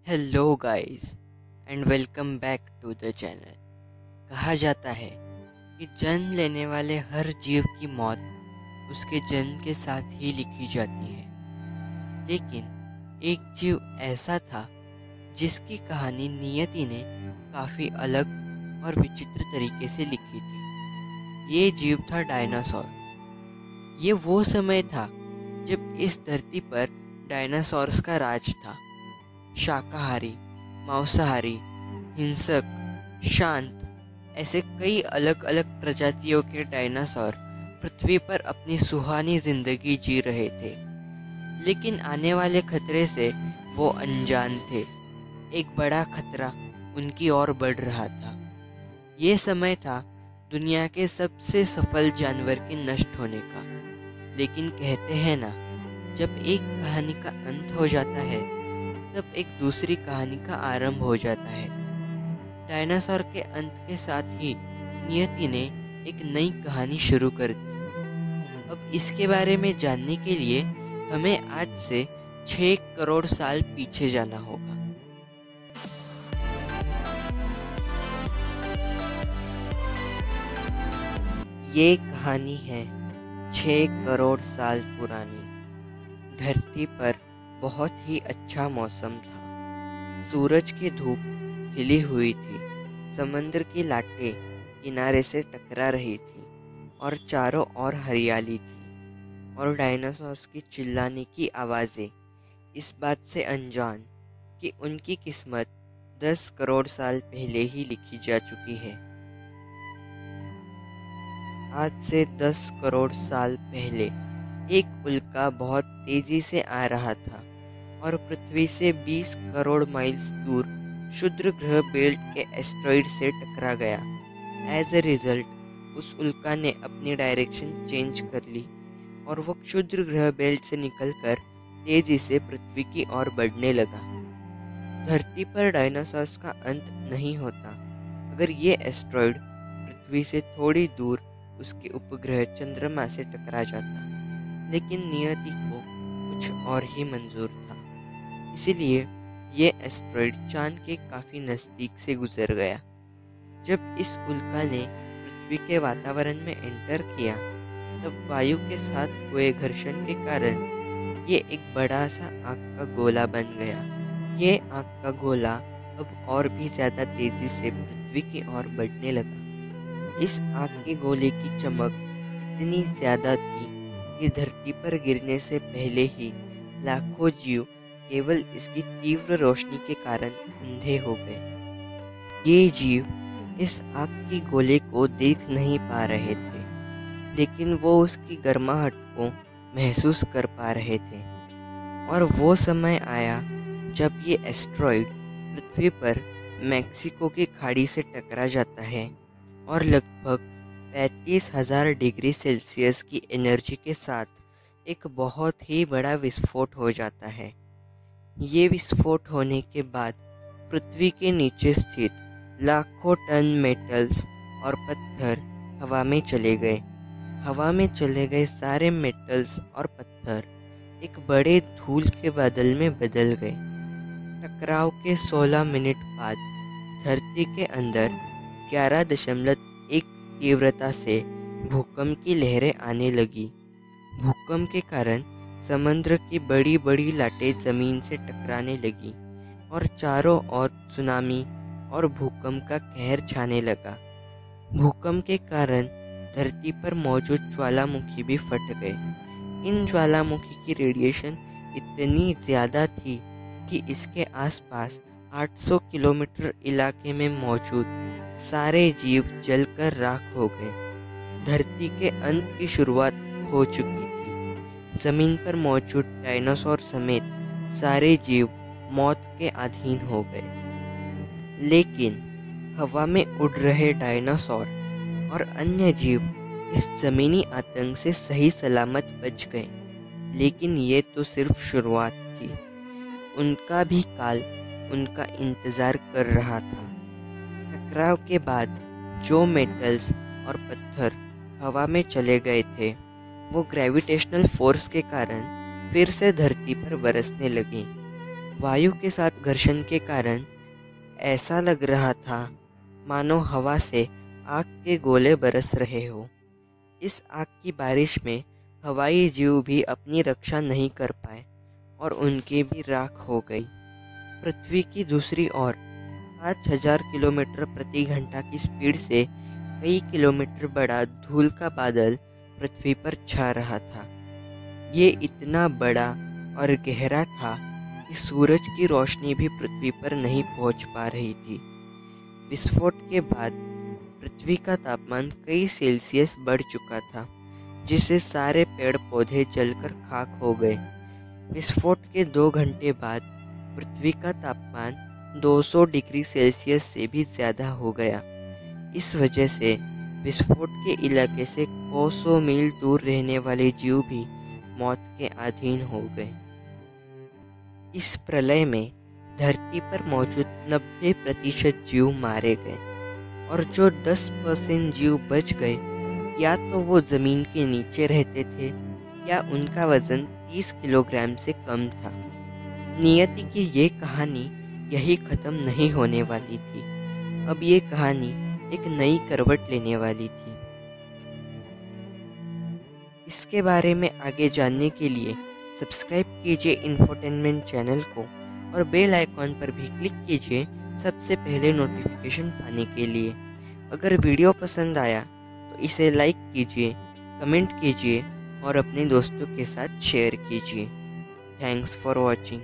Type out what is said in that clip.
Hello guys and welcome back to the channel. कहा जाता है कि जन्म लेने वाले हर जीव की मौत उसके जन्म के साथ ही लिखी जाती है, लेकिन एक जीव ऐसा था जिसकी कहानी नियति ने काफ़ी अलग और विचित्र तरीके से लिखी थी। ये जीव था डायनासोर। ये वो समय था जब इस धरती पर डायनासोर्स का राज था। शाकाहारी, मांसाहारी, हिंसक, शांत, ऐसे कई अलग अलग प्रजातियों के डायनासोर पृथ्वी पर अपनी सुहानी जिंदगी जी रहे थे, लेकिन आने वाले खतरे से वो अनजान थे। एक बड़ा खतरा उनकी ओर बढ़ रहा था। ये समय था दुनिया के सबसे सफल जानवर के नष्ट होने का। लेकिन कहते हैं ना, जब एक कहानी का अंत हो जाता है तब एक दूसरी कहानी का आरंभ हो जाता है। डायनासोर के अंत के साथ ही नियति ने एक नई कहानी शुरू कर दी। अब इसके बारे में जानने के लिए हमें आज से 6 करोड़ साल पीछे जाना होगा। ये कहानी है 6 करोड़ साल पुरानी। धरती पर बहुत ही अच्छा मौसम था। सूरज की धूप खिली हुई थी, समंदर की लाटें किनारे से टकरा रही थी और चारों ओर हरियाली थी। और डायनासोर्स की चिल्लाने की आवाज़ें इस बात से अनजान कि उनकी किस्मत 10 करोड़ साल पहले ही लिखी जा चुकी है। आज से 10 करोड़ साल पहले एक उल्का बहुत तेजी से आ रहा था और पृथ्वी से 20 करोड़ माइल्स दूर क्षुद्र ग्रह बेल्ट के एस्ट्रॉइड से टकरा गया। एज ए रिजल्ट उस उल्का ने अपनी डायरेक्शन चेंज कर ली और वो क्षुद्र ग्रह बेल्ट से निकलकर तेजी से पृथ्वी की ओर बढ़ने लगा। धरती पर डायनासोर्स का अंत नहीं होता अगर ये एस्ट्रॉइड पृथ्वी से थोड़ी दूर उसके उपग्रह चंद्रमा से टकरा जाता, लेकिन नियति को कुछ और ही मंजूर था। इसीलिए ये एस्ट्रॉइड चांद के काफ़ी नज़दीक से गुजर गया। जब इस उल्का ने पृथ्वी के वातावरण में एंटर किया, तब वायु के साथ हुए घर्षण के कारण ये एक बड़ा सा आग का गोला बन गया। ये आग का गोला अब और भी ज़्यादा तेज़ी से पृथ्वी की ओर बढ़ने लगा। इस आग के गोले की चमक इतनी ज़्यादा थी कि धरती पर गिरने से पहले ही लाखों जीव केवल इसकी तीव्र रोशनी के कारण अंधे हो गए। ये जीव इस आग के गोले को देख नहीं पा रहे थे, लेकिन वो उसकी गर्माहट को महसूस कर पा रहे थे। और वो समय आया जब ये एस्ट्रॉइड पृथ्वी पर मैक्सिको की खाड़ी से टकरा जाता है और लगभग 35,000 डिग्री सेल्सियस की एनर्जी के साथ एक बहुत ही बड़ा विस्फोट हो जाता है। ये विस्फोट होने के बाद पृथ्वी के नीचे स्थित लाखों टन मेटल्स और पत्थर हवा में चले गए। हवा में चले गए सारे मेटल्स और पत्थर एक बड़े धूल के बादल में बदल गए। टकराव के 16 मिनट बाद धरती के अंदर 11.1 तीव्रता से भूकंप की लहरें आने लगी। भूकंप के कारण समुद्र की बड़ी बड़ी लाटें जमीन से टकराने लगी और चारों ओर सुनामी और भूकंप का कहर छाने लगा। भूकंप के कारण धरती पर मौजूद ज्वालामुखी भी फट गए। इन ज्वालामुखी की रेडिएशन इतनी ज़्यादा थी कि इसके आसपास 800 किलोमीटर इलाके में मौजूद सारे जीव जलकर राख हो गए। धरती के अंत की शुरुआत हो चुकी थी। जमीन पर मौजूद डायनासोर समेत सारे जीव मौत के अधीन हो गए। लेकिन हवा में उड़ रहे डायनासोर और अन्य जीव इस जमीनी आतंक से सही सलामत बच गए। लेकिन ये तो सिर्फ शुरुआत थी। उनका भी काल उनका इंतज़ार कर रहा था। टकराव के बाद जो मेटल्स और पत्थर हवा में चले गए थे, वो ग्रेविटेशनल फोर्स के कारण फिर से धरती पर बरसने लगे। वायु के साथ घर्षण के कारण ऐसा लग रहा था मानो हवा से आग के गोले बरस रहे हो। इस आग की बारिश में हवाई जीव भी अपनी रक्षा नहीं कर पाए और उनकी भी राख हो गई। पृथ्वी की दूसरी ओर 5,000 किलोमीटर प्रति घंटा की स्पीड से कई किलोमीटर बड़ा धूल का बादल पृथ्वी पर छा रहा था। ये इतना बड़ा और गहरा था कि सूरज की रोशनी भी पृथ्वी पर नहीं पहुंच पा रही थी। विस्फोट के बाद पृथ्वी का तापमान कई सेल्सियस बढ़ चुका था, जिससे सारे पेड़ पौधे जलकर खाक हो गए। विस्फोट के 2 घंटे बाद पृथ्वी का तापमान 200 डिग्री सेल्सियस से भी ज़्यादा हो गया। इस वजह से विस्फोट के इलाके से कोसों मील दूर रहने वाले जीव भी मौत के अधीन हो गए। इस प्रलय में धरती पर मौजूद 90% जीव मारे गए और जो 10% जीव बच गए या तो वो ज़मीन के नीचे रहते थे या उनका वज़न 30 किलोग्राम से कम था। नियति की ये कहानी यही ख़त्म नहीं होने वाली थी। अब ये कहानी एक नई करवट लेने वाली थी। इसके बारे में आगे जानने के लिए सब्सक्राइब कीजिए इन्फोटेनमेंट चैनल को और बेल आइकॉन पर भी क्लिक कीजिए सबसे पहले नोटिफिकेशन पाने के लिए। अगर वीडियो पसंद आया तो इसे लाइक कीजिए, कमेंट कीजिए और अपने दोस्तों के साथ शेयर कीजिए। Thanks for watching.